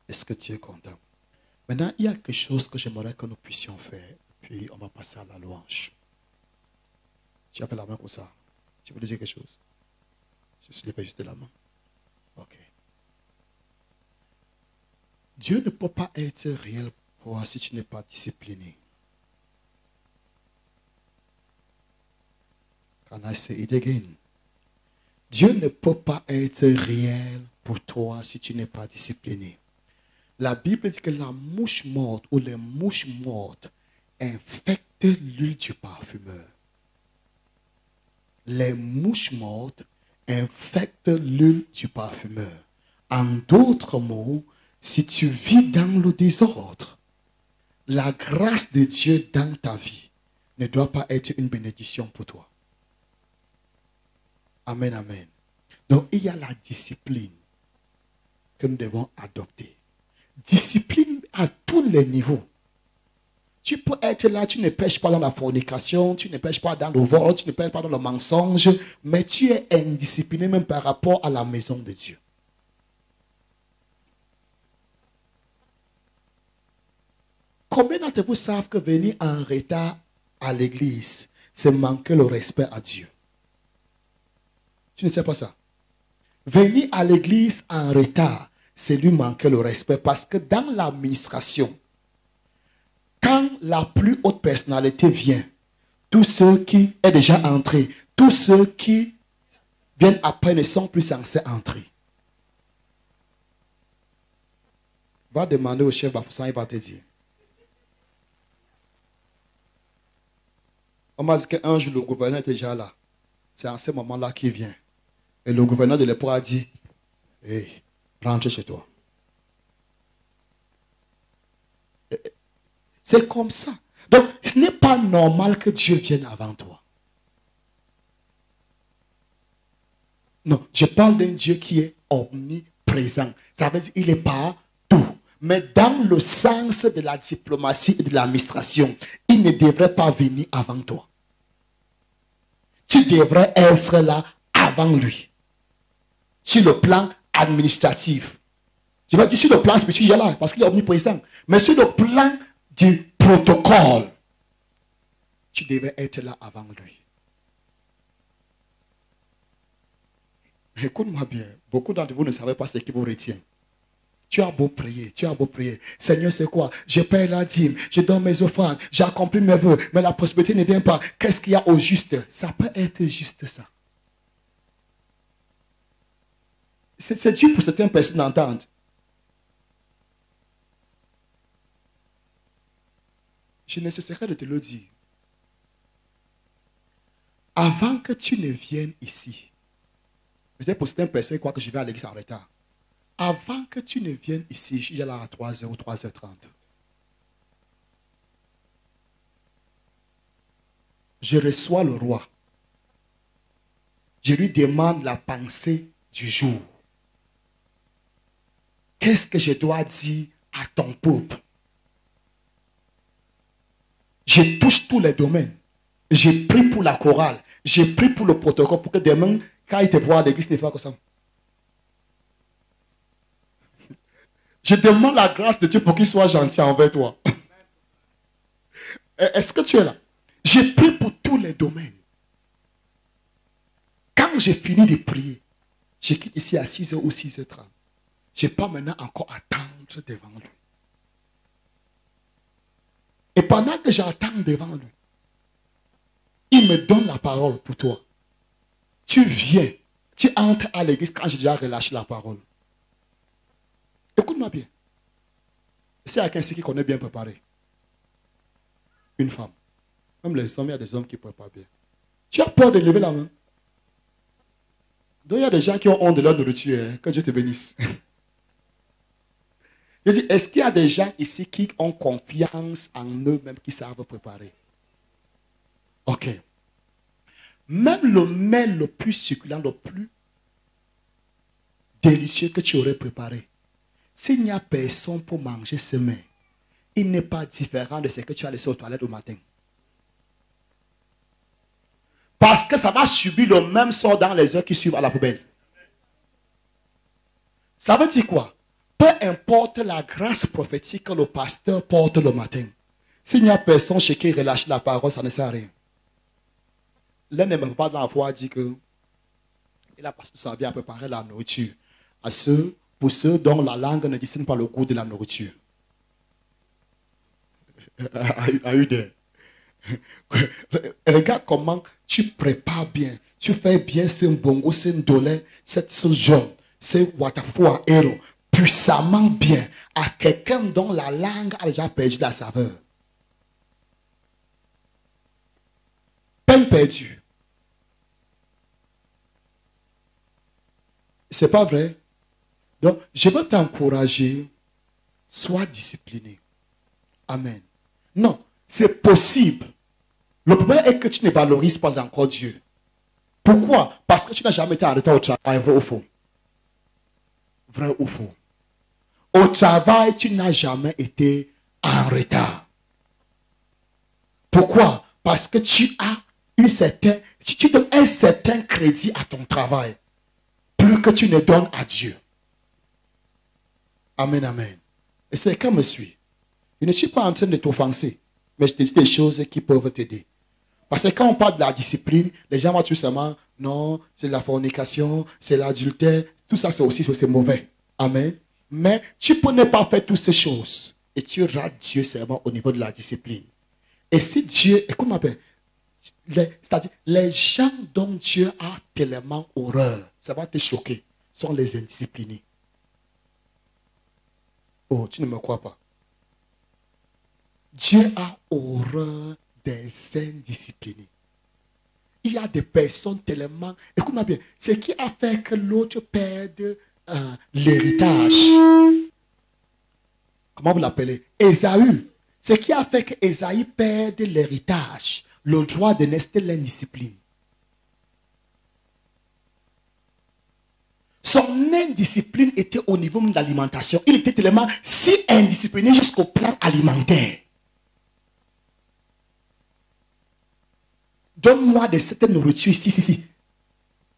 Est-ce que tu es content? Maintenant, il y a quelque chose que j'aimerais que nous puissions faire. Puis, on va passer à la louange. Tu as fait la main comme ça. Tu veux dire quelque chose? Je lève juste la main. Ok. Dieu ne peut pas être réel pour toi si tu n'es pas discipliné. Can I say it again? Dieu ne peut pas être réel pour toi si tu n'es pas discipliné. La Bible dit que la mouche morte ou les mouches mortes infectent l'huile du parfumeur. Les mouches mortes infectent l'huile du parfumeur. En d'autres mots, si tu vis dans le désordre, la grâce de Dieu dans ta vie ne doit pas être une bénédiction pour toi. Amen, amen. Donc, il y a la discipline que nous devons adopter. Discipline à tous les niveaux. Tu peux être là, tu ne pêches pas dans la fornication, tu ne pêches pas dans le vol, tu ne pêches pas dans le mensonge, mais tu es indiscipliné même par rapport à la maison de Dieu. Combien d'entre vous savent que venir en retard à l'église, c'est manquer le respect à Dieu? Tu ne sais pas ça? Venir à l'église en retard, c'est lui manquer le respect parce que dans l'administration, quand la plus haute personnalité vient, tous ceux qui sont déjà entrés, tous ceux qui viennent après ne sont plus censés entrer. Va demander au chef Bafoussam, il va te dire. On m'a dit qu'un jour, le gouverneur était déjà là. C'est en ce moment-là qu'il vient. Et le gouverneur de l'époque a dit, hey, rentre chez toi. C'est comme ça. Donc, ce n'est pas normal que Dieu vienne avant toi. Non, je parle d'un Dieu qui est omniprésent. Ça veut dire qu'il est partout. Mais dans le sens de la diplomatie et de l'administration, il ne devrait pas venir avant toi. Tu devrais être là avant lui. Sur le plan administratif. Je vais dire sur le plan spirituel, là, parce qu'il est omniprésent. Mais sur le plan du protocole, tu devais être là avant lui. Écoute-moi bien. Beaucoup d'entre vous ne savez pas ce qui vous retient. Tu as beau prier, tu as beau prier. Seigneur, c'est quoi? Je paye la dîme, je donne mes offrandes, j'accomplis mes vœux, mais la prospérité ne vient pas. Qu'est-ce qu'il y a au juste? Ça peut être juste ça. C'est dur pour certaines personnes d'entendre. Je ne cesserai de te le dire. Avant que tu ne viennes ici, peut-être pour certaines personnes qui croient que je vais à l'église en retard. Avant que tu ne viennes ici, je suis là à 3h ou 3h30. Je reçois le roi. Je lui demande la pensée du jour. Qu'est-ce que je dois dire à ton peuple? Je touche tous les domaines. Je prie pour la chorale. Je prie pour le protocole pour que demain, quand il te voit à l'église, ne fasse que ça. Je demande la grâce de Dieu pour qu'il soit gentil envers toi. Est-ce que tu es là? Je prie pour tous les domaines. Quand j'ai fini de prier, je quitte ici à 6h ou 6h30. Je n'ai pas maintenant encore attendre devant lui. Et pendant que j'attends devant lui, il me donne la parole pour toi. Tu viens, tu entres à l'église quand j'ai déjà relâché la parole. Écoute-moi bien. C'est à quelqu'un qui connaît bien préparer. Une femme. Même les hommes, il y a des hommes qui ne préparent bien. Tu as peur de lever la main. Donc il y a des gens qui ont honte de leur nourriture. Hein, que Dieu te bénisse. Je dis, est-ce qu'il y a des gens ici qui ont confiance en eux-mêmes, qui savent préparer? Ok. Même le mets le plus succulent, le plus délicieux que tu aurais préparé, s'il n'y a personne pour manger ce mets, il n'est pas différent de ce que tu as laissé aux toilettes au matin. Parce que ça va subir le même sort dans les heures qui suivent à la poubelle. Ça veut dire quoi? peu importe la grâce prophétique que le pasteur porte le matin, s'il n'y a personne chez qui il relâche la parole, ça ne sert à rien. L'un ne même pas dans la foi dit que et la pasteur s'en vient à préparer la nourriture pour ceux dont la langue ne distingue pas le goût de la nourriture. À eu des. Regarde comment tu prépares bien. Tu fais bien ce bongo, ce ndolé, cette sauce jaune, ce watafua héros, puissamment bien à quelqu'un dont la langue a déjà perdu la saveur. Peine perdue. C'est pas vrai? Donc, je veux t'encourager, sois discipliné. Amen. Non, c'est possible. Le problème est que tu ne valorises pas encore Dieu. Pourquoi? Parce que tu n'as jamais été en retard au travail, vrai ou faux? Vrai ou faux? Au travail, tu n'as jamais été en retard. Pourquoi? Parce que tu as tu donnes un certain crédit à ton travail, plus que tu ne donnes à Dieu. Amen, amen. Et c'est quand me suit. Je ne suis pas en train de t'offenser, mais je te dis des choses qui peuvent t'aider. Parce que quand on parle de la discipline, les gens vont tout simplement, non, c'est la fornication, c'est l'adultère, tout ça c'est mauvais. Amen. Mais tu peux ne pas faire toutes ces choses et tu rates Dieu seulement au niveau de la discipline. Et si Dieu, écoute ma paix, c'est-à-dire les gens dont Dieu a tellement horreur, ça va te choquer, sont les indisciplinés. Oh, tu ne me crois pas. Dieu a horreur des indisciplinés. Il y a des personnes tellement... Écoute-moi bien, ce qui a fait que l'autre perde l'héritage. Comment vous l'appelez? Ésaü. Ce qui a fait que Ésaü perde l'héritage, le droit de naître, l'indiscipline. Son indiscipline était au niveau de l'alimentation. Il était tellement si indiscipliné jusqu'au plan alimentaire. Donne-moi de cette nourriture ici, ici.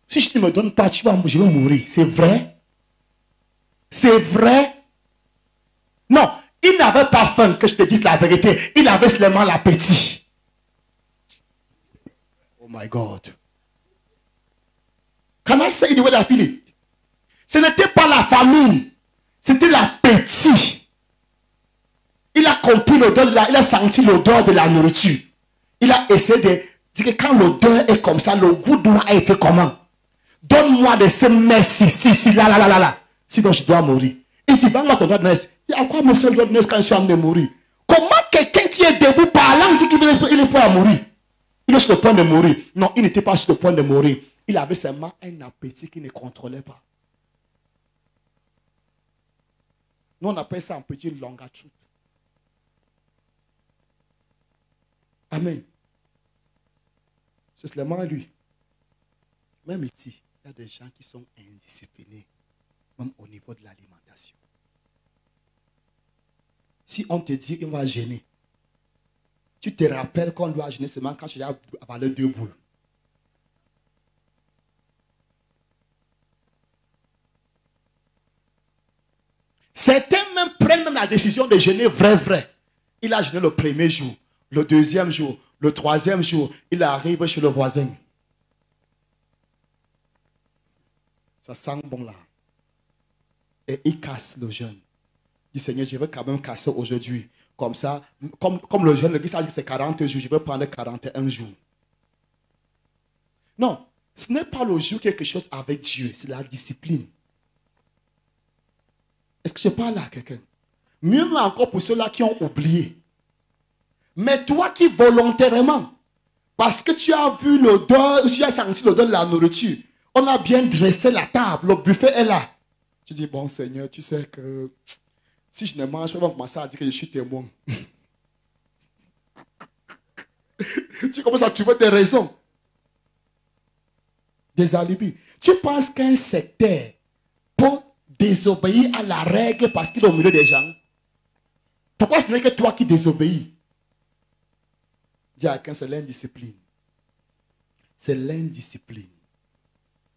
Si je ne me donne pas, je vais mourir. C'est vrai? C'est vrai? Non, il n'avait pas faim, que je te dise la vérité. Il avait seulement l'appétit. Oh my God. Can I say it the way I feel it? Ce n'était pas la famine, c'était l'appétit. Il a compris l'odeur, il a senti l'odeur de la nourriture. Il a essayé de dire que quand l'odeur est comme ça, le goût doit être comment? Donne-moi de ce merci, si, là. Sinon je dois mourir. Il dit, donne-moi ton droit de naissance. À quoi me sert le droit de naissance quand je suis en train de mourir? Comment quelqu'un qui est debout parlant dit qu'il est prêt à mourir? Il est sur le point de mourir. Non, il n'était pas sur le point de mourir. Il avait seulement un appétit qu'il ne contrôlait pas. Nous, on appelle ça un petit longatruth. Amen. C'est seulement lui. Même ici, il y a des gens qui sont indisciplinés, même au niveau de l'alimentation. Si on te dit qu'on va jeûner, tu te rappelles qu'on doit jeûner seulement quand tu as avalé 2 boules. Certains même prennent même la décision de jeûner vrai. Il a jeûné le premier jour, le deuxième jour, le troisième jour, il arrive chez le voisin. Ça sent bon là. Et il casse le jeûne. Il dit, Seigneur, je veux quand même casser aujourd'hui. Comme ça, comme le jeûne, le dit que c'est 40 jours, je veux prendre 41 jours. Non, ce n'est pas le jour quelque chose avec Dieu, c'est la discipline. Est-ce que je parle à quelqu'un? Mieux encore pour ceux-là qui ont oublié. Mais toi qui volontairement, parce que tu as vu l'odeur, tu as senti l'odeur de la nourriture, on a bien dressé la table, le buffet est là. Tu dis, bon Seigneur, tu sais que si je ne mange pas, on va commencer à dire que je suis témoin. Tu commences à trouver tes raisons. Des alibis. Tu penses qu'un secteur peut désobéir à la règle parce qu'il est au milieu des gens? Pourquoi ce n'est que toi qui désobéis? Dis à quelqu'un, c'est l'indiscipline. C'est l'indiscipline.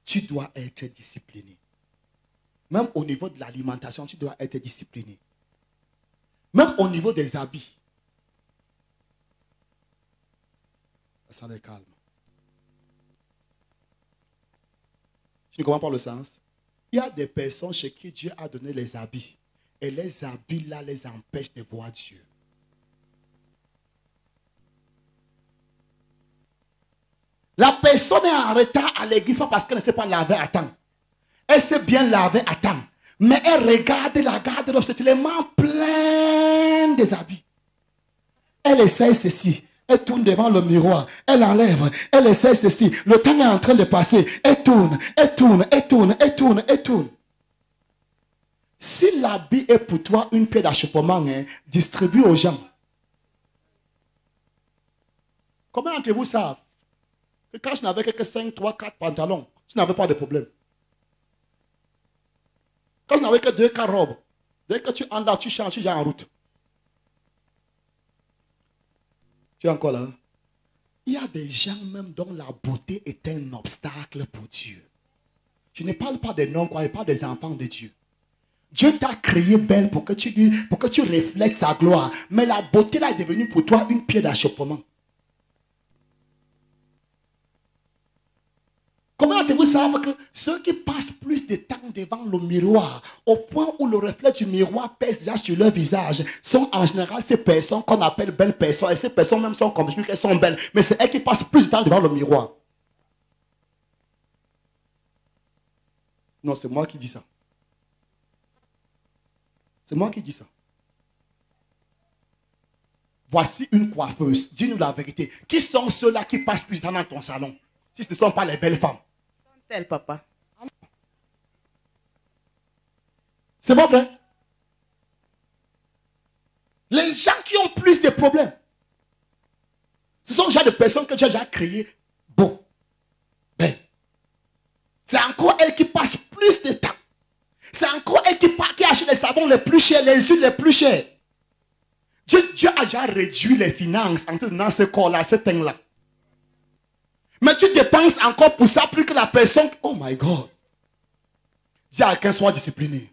Tu dois être discipliné. Même au niveau de l'alimentation, tu dois être discipliné. Même au niveau des habits. Ça les calme. Tu ne comprends pas le sens? Il y a des personnes chez qui Dieu a donné les habits. Et les habits là les empêchent de voir Dieu. La personne est en retard à l'église pas parce qu'elle ne sait pas laver à temps. Elle sait bien laver à temps. Mais elle regarde la garde-robe, c'est tellement plein des habits. Elle essaie ceci. Elle tourne devant le miroir. Elle enlève. Elle essaie ceci. Le temps est en train de passer. Elle tourne. Elle tourne. Elle tourne. Elle tourne. Elle tourne. Si l'habit est pour toi une pierre d'achoppement, distribue aux gens. Combien d'entre vous savent que quand je n'avais que 5, 3, 4 pantalons, je n'avais pas de problème. Quand je n'avais que 2, 4 robes, dès que tu entres là, tu changes, tu es en route. Tu es encore là? Il y a des gens même dont la beauté est un obstacle pour Dieu. Je ne parle pas des non-croyants, je parle des enfants de Dieu. Dieu t'a créé belle pour que tu reflètes sa gloire. Mais la beauté là est devenue pour toi une pierre d'achoppement. Comment vous savez que ceux qui passent plus de temps devant le miroir, au point où le reflet du miroir pèse déjà sur leur visage, sont en général ces personnes qu'on appelle belles personnes. Et ces personnes même sont convaincues qu'elles sont belles. Mais c'est elles qui passent plus de temps devant le miroir. Non, c'est moi qui dis ça. C'est moi qui dis ça. Voici une coiffeuse. Dis-nous la vérité. Qui sont ceux-là qui passent plus de temps dans ton salon? Si ce ne sont pas les belles femmes. Tel papa. C'est pas vrai? Les gens qui ont plus de problèmes, ce sont déjà des personnes que Dieu a déjà créées beaux. Ben, c'est encore elles qui passent plus de temps. C'est encore elles qui achètent les savons les plus chers, les huiles les plus chères. Dieu a déjà réduit les finances en te donnant ce corps-là, ce teint-là. Mais tu dépenses encore pour ça plus que la personne. Oh my God. Dis à quelqu'un, soit discipliné.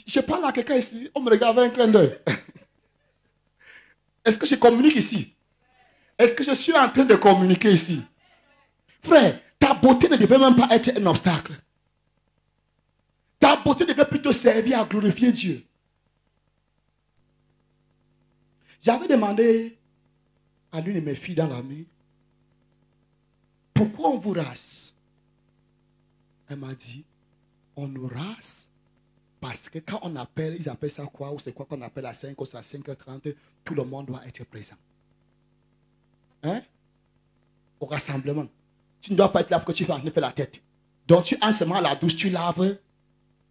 Je parle à quelqu'un ici. On me regarde avec un clin d'œil. Est-ce que je communique ici? Est-ce que je suis en train de communiquer ici? Frère, ta beauté ne devait même pas être un obstacle. Ta beauté devait plutôt servir à glorifier Dieu. J'avais demandé à l'une de mes filles dans l'armée, pourquoi on vous rase? Elle m'a dit, on nous rase parce que quand on appelle, ils appellent ça quoi? Ou c'est quoi qu'on appelle à 5 ou à 5h30, tout le monde doit être présent. Hein? Au rassemblement. Tu ne dois pas être là pour que tu fasses la tête. Donc tu entres seulement à la douche, tu laves,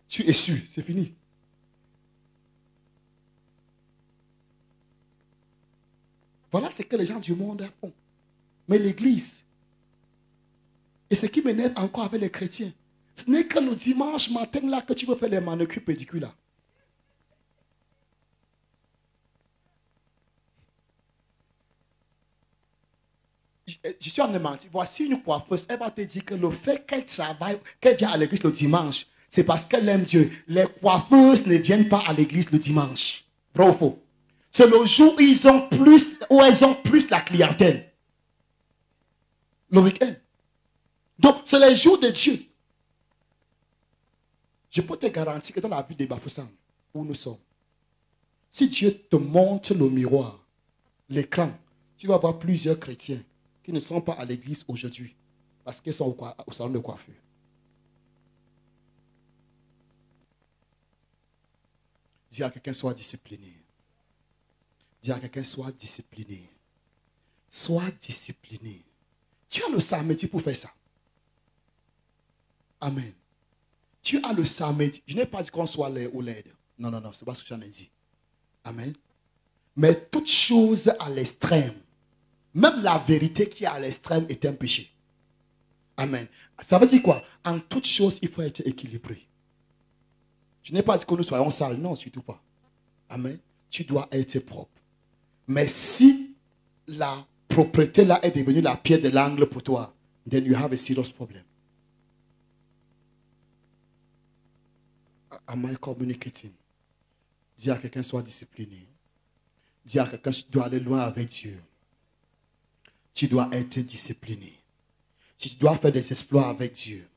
tu essuies, c'est fini. Voilà ce que les gens du monde font. Mais l'église, et ce qui m'énerve encore avec les chrétiens, ce n'est que le dimanche matin là que tu veux faire les manucures pédicures là. Je suis en train de mentir. Voici une coiffeuse, elle va te dire que le fait qu'elle travaille, qu'elle vient à l'église le dimanche, c'est parce qu'elle aime Dieu. Les coiffeuses ne viennent pas à l'église le dimanche. Vrai ou faux? C'est le jour où elles ont plus la clientèle. Le week-end. Donc, c'est les jours de Dieu. Je peux te garantir que dans la vie de Bafoussam, où nous sommes, si Dieu te montre le miroir, l'écran, tu vas voir plusieurs chrétiens qui ne sont pas à l'église aujourd'hui parce qu'ils sont au salon de coiffure. Dis à quelqu'un, sois discipliné. Dis à quelqu'un, sois discipliné. Sois discipliné. Tu as le samedi pour faire ça. Amen. Tu as le samedi. Je n'ai pas dit qu'on soit laid ou laide. Non, non, non, c'est pas ce que j'en ai dit. Amen. Mais toute chose à l'extrême, même la vérité qui est à l'extrême est un péché. Amen. Ça veut dire quoi? En toute chose, il faut être équilibré. Je n'ai pas dit que nous soyons sales. Non, surtout pas. Amen. Tu dois être propre. Mais si la propreté là est devenue la pierre de l'angle pour toi, then you have a serious problem. Am I communicating? Dis à quelqu'un, sois discipliné. Dis à quelqu'un, tu dois aller loin avec Dieu. Tu dois être discipliné. Tu dois faire des exploits avec Dieu.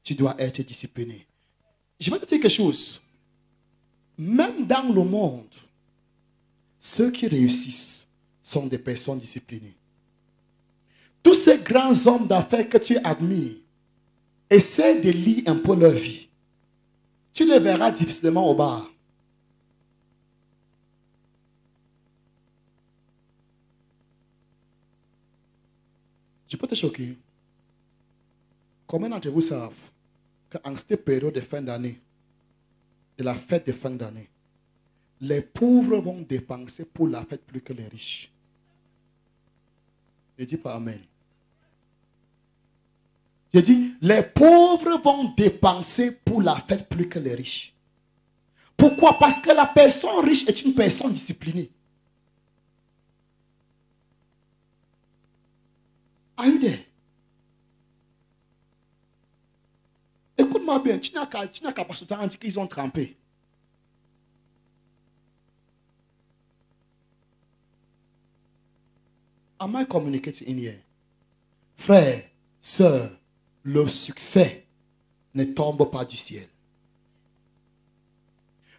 Tu dois être discipliné. Je vais te dire quelque chose. Même dans le monde, ceux qui réussissent sont des personnes disciplinées. Tous ces grands hommes d'affaires que tu admires, essaie de lire un peu leur vie. Tu les verras difficilement au bar. Je peux te choquer. Combien d'entre vous savent qu'en cette période de fin d'année, de la fête de fin d'année, les pauvres vont dépenser pour la fête plus que les riches? Je dis pas amen. Je dis, les pauvres vont dépenser pour la fête plus que les riches. Pourquoi? Parce que la personne riche est une personne disciplinée. Are you there? Écoute-moi bien, tu n'as qu'à passer ton temps à dire qu'ils ont trempé. Am I communicating in here? Frère, sœur, le succès ne tombe pas du ciel.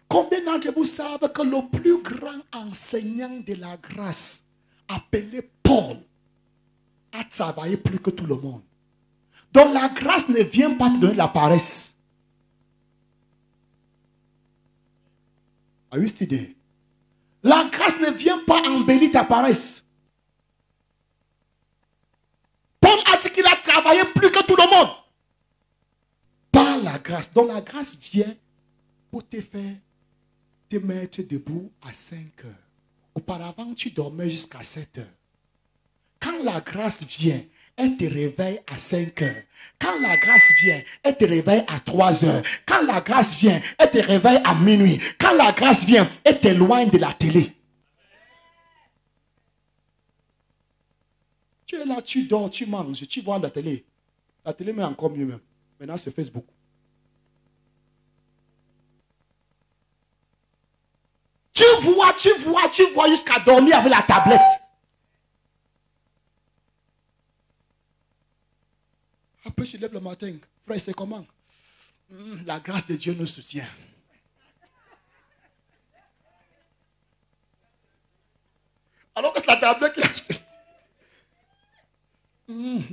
Combien d'entre vous savent que le plus grand enseignant de la grâce, appelé Paul, a travaillé plus que tout le monde? Donc la grâce ne vient pas te donner la paresse. Are you still there? La grâce ne vient pas embellir ta paresse. Paul a dit qu'il a travaillé plus que tout le monde. Par la grâce. Donc la grâce vient pour te faire te mettre debout à 5 heures. Auparavant, tu dormais jusqu'à 7 heures. Quand la grâce vient, elle te réveille à 5 heures. Quand la grâce vient, elle te réveille à 3 heures. Quand la grâce vient, elle te réveille à minuit. Quand la grâce vient, elle t'éloigne de la télé. Tu es là, tu dors, tu manges, tu vois la télé. La télé, mais encore mieux même. Maintenant, c'est Facebook. Tu vois jusqu'à dormir avec la tablette. Après, je lève le matin. Frère, c'est comment? La grâce de Dieu nous soutient. Alors que c'est la tablette qui a acheté.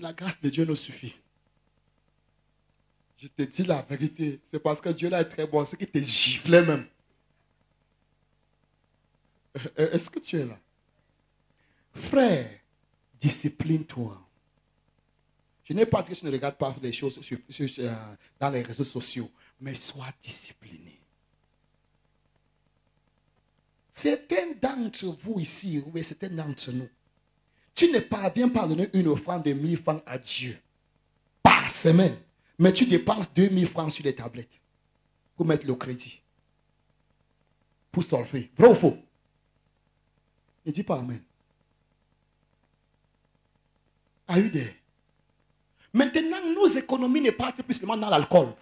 La grâce de Dieu nous suffit. Je te dis la vérité. C'est parce que Dieu là est très bon. C'est qu'il te giflait même. Est-ce que tu es là? Frère, discipline-toi. Je n'ai pas dit que tu ne regardes pas les choses dans les réseaux sociaux, mais sois discipliné. Certains d'entre vous ici, ou certains d'entre nous, tu ne parviens pas à donner une offrande de 1000 francs à Dieu par semaine, mais tu dépenses 2000 francs sur les tablettes pour mettre le crédit, pour solver. Vrai ou faux? Ne dis pas amen. Are you there? Maintenant, nos économies ne partent plus seulement dans l'alcool.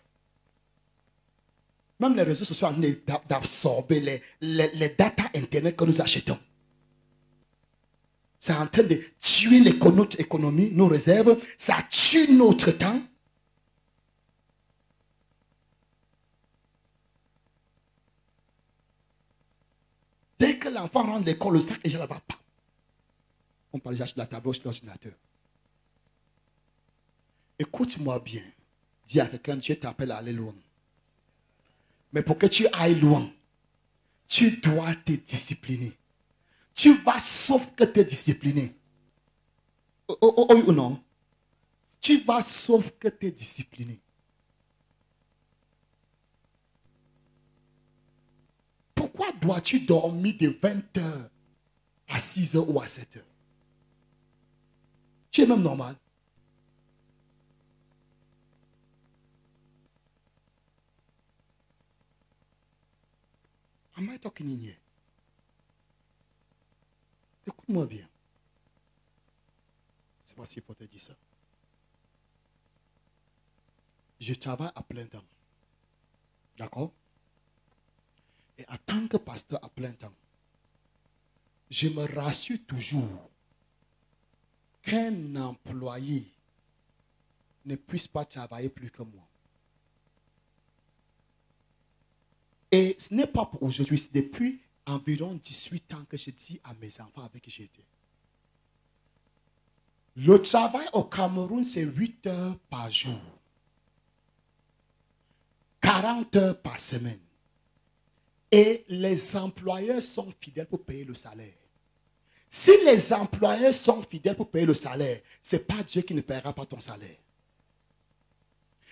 Même les réseaux sociaux ont d'absorber les data internet que nous achetons. C'est en train de tuer notre économie, nos réserves. Ça tue notre temps. Dès que l'enfant rentre de l'école, le sac est déjà là-bas. On parle déjà sur la table, sur l'ordinateur. Écoute-moi bien. Dis à quelqu'un, Dieu t'appelle à aller loin. Mais pour que tu ailles loin, tu dois te discipliner. Tu vas sauf que tu es discipliné. Oh, ou non? Tu vas sauf que tu es discipliné. Pourquoi dois-tu dormir de 20 heures à 6 heures ou à 7 heures? Tu es même normal. Am I talking in here? Écoute-moi bien. C'est pas s'il faut te dire ça. Je travaille à plein temps. D'accord? Et en tant que pasteur à plein temps, je me rassure toujours qu'un employé ne puisse pas travailler plus que moi. Et ce n'est pas pour aujourd'hui, c'est depuis environ 18 ans que je dis à mes enfants avec qui j'étais. Le travail au Cameroun, c'est 8 heures par jour. 40 heures par semaine. Et les employeurs sont fidèles pour payer le salaire. Si les employeurs sont fidèles pour payer le salaire, ce n'est pas Dieu qui ne paiera pas ton salaire.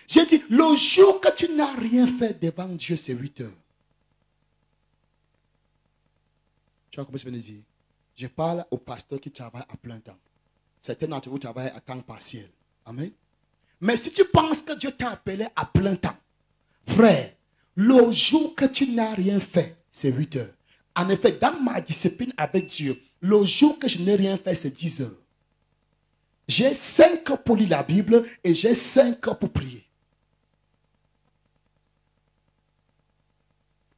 J'ai dit, le jour que tu n'as rien fait devant Dieu, c'est 8 heures. Tu vois comment je viens de dire? Je parle au pasteur qui travaille à plein temps. Certains d'entre vous travaillent à temps partiel. Amen. Mais si tu penses que Dieu t'a appelé à plein temps, frère, le jour que tu n'as rien fait, c'est 8 heures. En effet, dans ma discipline avec Dieu, le jour que je n'ai rien fait, c'est 10 heures. J'ai 5 heures pour lire la Bible et j'ai 5 heures pour prier.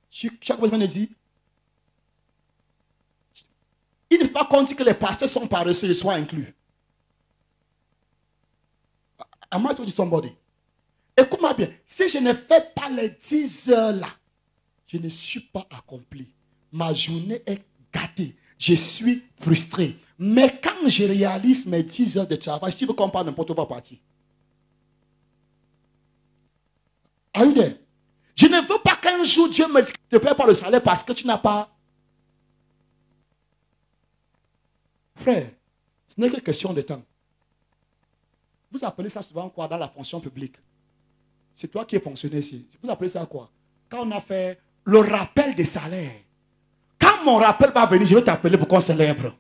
Chaque fois que je me dis, il ne faut pas qu'on dise que les pasteurs sont paresseux et soient inclus. Am I talking to somebody? Écoute-moi bien, si je ne fais pas les 10 heures là, je ne suis pas accompli. Ma journée est gâtée. Je suis frustré. Mais quand je réalise mes 10 heures de travail, si vous comprenez n'importe où va partir. Are you there? Je ne veux pas qu'un jour Dieu me dise que tu ne payes pas le salaire parce que tu n'as pas. Frère, ce n'est que question de temps. Vous appelez ça souvent quoi dans la fonction publique? C'est toi qui es fonctionnaire ici. Vous appelez ça quoi? Quand on a fait le rappel des salaires. Quand mon rappel va venir, je vais t'appeler pour qu'on célèbre.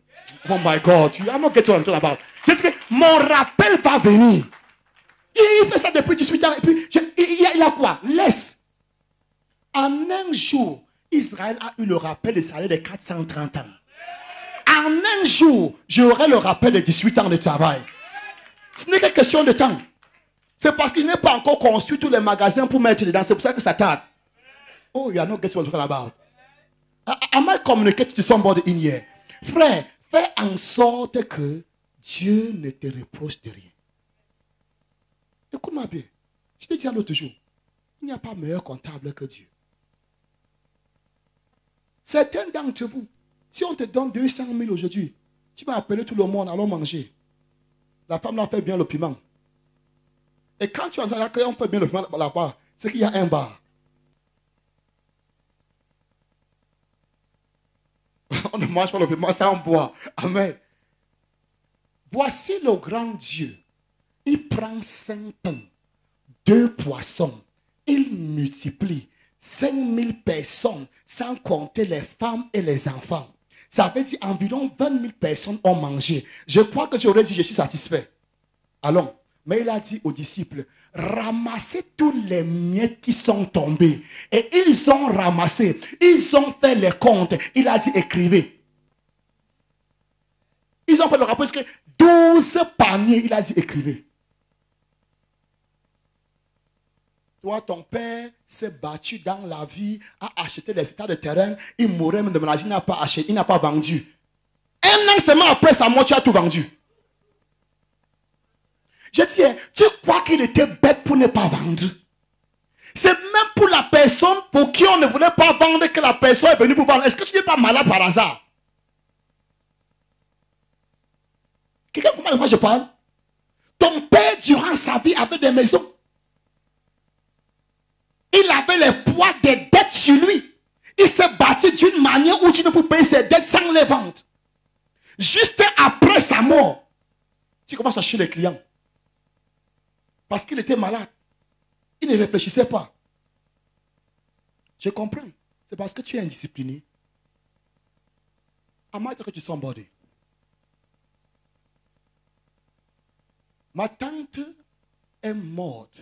Oh my God. I'm not getting what I'm talking about. Mon rappel va venir. Il fait ça depuis 18 ans. Et puis, il a quoi? Laisse. En un jour, Israël a eu le rappel des salaires de 430 ans. En un jour, j'aurai le rappel de 18 ans de travail. Ce n'est que question de temps. C'est parce que je n'ai pas encore construit tous les magasins pour mettre dedans. C'est pour ça que ça tarde. Oh, you are not getting what I'm talking about. Am I communicating to somebody in here? Frère, fais en sorte que Dieu ne te reproche de rien. Écoute-moi bien. Je te dis l'autre jour, il n'y a pas meilleur comptable que Dieu. Certains d'entre vous, si on te donne 200 000 aujourd'hui, tu vas appeler tout le monde, allons manger. La femme là fait bien le piment. Et quand tu entends qu'on fait bien le piment là-bas, c'est qu'il y a un bar. On ne mange pas le piment, ça on boit. Amen. Voici le grand Dieu. Il prend 5 pains, 2 poissons. Il multiplie 5000 personnes, sans compter les femmes et les enfants. Ça veut dire environ 20 000 personnes ont mangé. Je crois que j'aurais dit, je suis satisfait. Allons. Mais il a dit aux disciples, ramassez tous les miettes qui sont tombés. Et ils ont ramassé. Ils ont fait les comptes. Il a dit, écrivez. Ils ont fait le rapport. 12 paniers. Il a dit, écrivez. Toi, ton père s'est battu dans la vie, a acheté des états de terrain. Il mourait même de maladie. Il n'a pas acheté, il n'a pas vendu. Un an seulement après sa mort, tu as tout vendu. Je dis, tu crois qu'il était bête pour ne pas vendre? C'est même pour la personne pour qui on ne voulait pas vendre que la personne est venue pour vendre. Est-ce que tu n'es pas malade par hasard? Quelqu'un comprend de quoi je parle? Ton père, durant sa vie, avait des maisons. Il avait les poids des dettes sur lui. Il s'est battu d'une manière où tu ne peux payer ses dettes sans les vendre. Juste après sa mort, tu commences à chercher les clients. Parce qu'il était malade. Il ne réfléchissait pas. Je comprends. C'est parce que tu es indiscipliné. Am I talking to somebody? Ma tante est morte.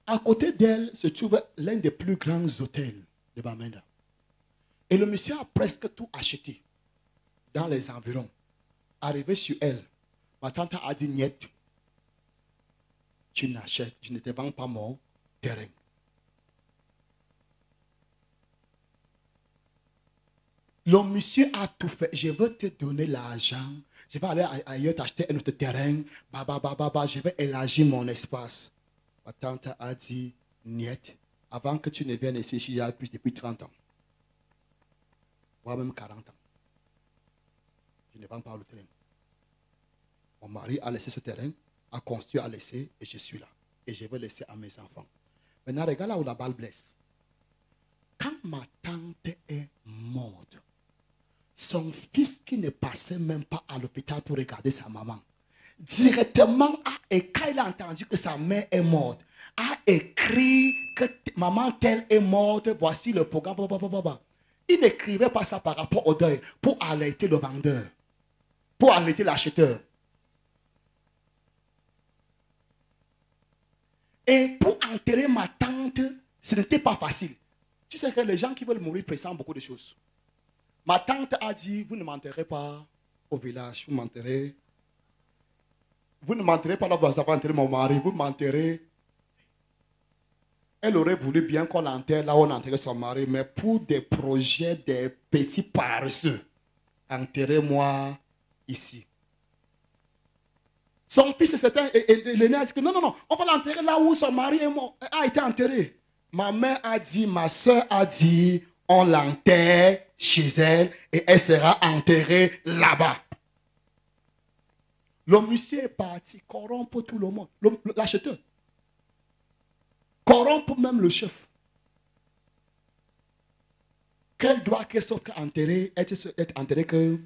À côté d'elle se trouve l'un des plus grands hôtels de Bamenda. Et le monsieur a presque tout acheté dans les environs. Arrivé sur elle, ma tante a dit niet. tu n'achètes, je ne te vends pas mon terrain. Le monsieur a tout fait. Je veux te donner l'argent. Je vais aller ailleurs t'acheter un autre terrain. Je vais élargir mon espace. Ma tante a dit, niet, avant que tu ne viennes ici, il y a plus depuis 30 ans. Voire même 40 ans. Je ne vends pas le terrain. Mon mari a laissé ce terrain, a construit, a laissé, et je suis là. Et je vais laisser à mes enfants. Maintenant, regarde là où la balle blesse. Quand ma tante est morte, son fils qui ne passait même pas à l'hôpital pour regarder sa maman, directement, et quand il a entendu que sa mère est morte, a écrit que maman telle est morte, voici le programme. Il n'écrivait pas ça par rapport au deuil, pour alerter le vendeur, pour alerter l'acheteur. Et pour enterrer ma tante, ce n'était pas facile. Tu sais que les gens qui veulent mourir pressentent beaucoup de choses. Ma tante a dit, vous ne m'enterrez pas au village, vous m'enterrez. Vous ne m'enterrez pas là où vous avez enterré mon mari, vous m'enterrez. Elle aurait voulu bien qu'on l'enterre là où on enterrait son mari, mais pour des projets, des petits paresseux, enterrez-moi ici. Son fils, l'aîné a dit que non, on va l'enterrer là où son mari est mort, a été enterré. Ma mère a dit, ma soeur a dit, on l'enterre chez elle et elle sera enterrée là-bas. Le monsieur est parti, corrompre tout le monde, l'acheteur. Corrompre même le chef. Quel droit qu'elle sauf qu'enterrer, être enterré que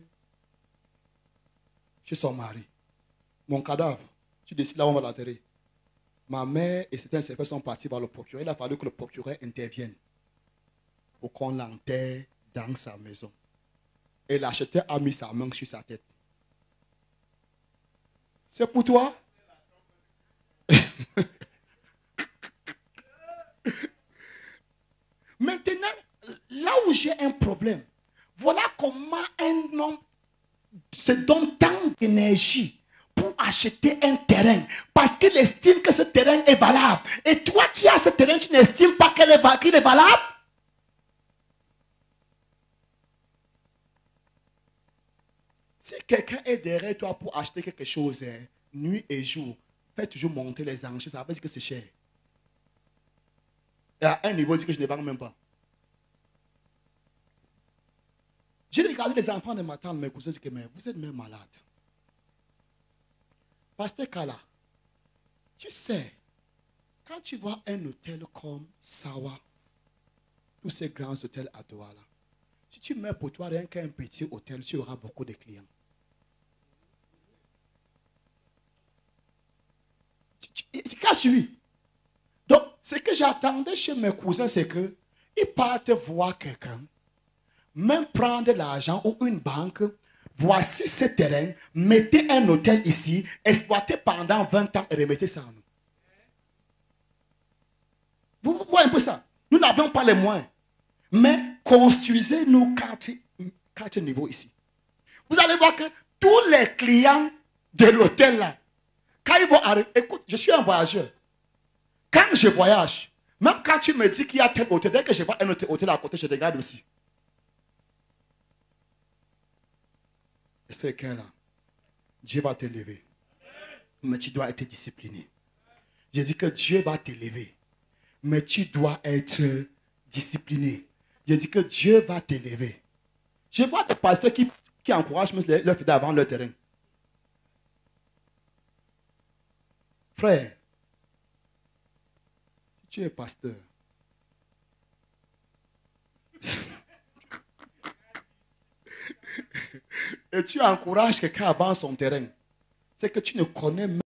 chez son mari. Mon cadavre, tu décides là où on va l'enterrer. Ma mère et certains serveurs sont partis voir le procureur. Il a fallu que le procureur intervienne pour qu'on l'enterre dans sa maison. Et l'acheteur a mis sa main sur sa tête. C'est pour toi? Maintenant, là où j'ai un problème, voilà comment un homme se donne tant d'énergie pour acheter un terrain parce qu'il estime que ce terrain est valable. Et toi qui as ce terrain, tu n'estimes pas qu'il est valable? Si quelqu'un est derrière toi pour acheter quelque chose, nuit et jour, fais toujours monter les enchères, ça veut dire que c'est cher. Et à un niveau, il dit que je ne vends même pas. J'ai regardé les enfants de ma tante, mes cousins, que vous êtes même malade. Pasteur Kala, tu sais, quand tu vois un hôtel comme Sawa, tous ces grands hôtels à Douala, si tu mets pour toi rien qu'un petit hôtel, tu auras beaucoup de clients. C'est qu'à suivi. Donc, ce que j'attendais chez mes cousins, c'est qu'ils partent voir quelqu'un, même prendre l'argent ou une banque, voici ce terrain, mettez un hôtel ici, exploitez pendant 20 ans et remettez ça à nous. Vous voyez un peu ça? Nous n'avons pas les moyens. Mais construisez nos quatre niveaux ici. Vous allez voir que tous les clients de l'hôtel là, quand ils vont arriver, écoute, je suis un voyageur. Quand je voyage, même quand tu me dis qu'il y a tel hôtel, dès que je vois un autre hôtel à côté, je regarde aussi. Et c'est que là, Dieu va te lever. Mais tu dois être discipliné. Je dis que Dieu va te lever. Mais tu dois être discipliné. Je dis que Dieu va te lever. Je vois des pasteurs qui encouragent leurs fidèles à vendre leur terrain. Frère, si tu es pasteur, et tu encourages quelqu'un à vendre son terrain, c'est que tu ne connais même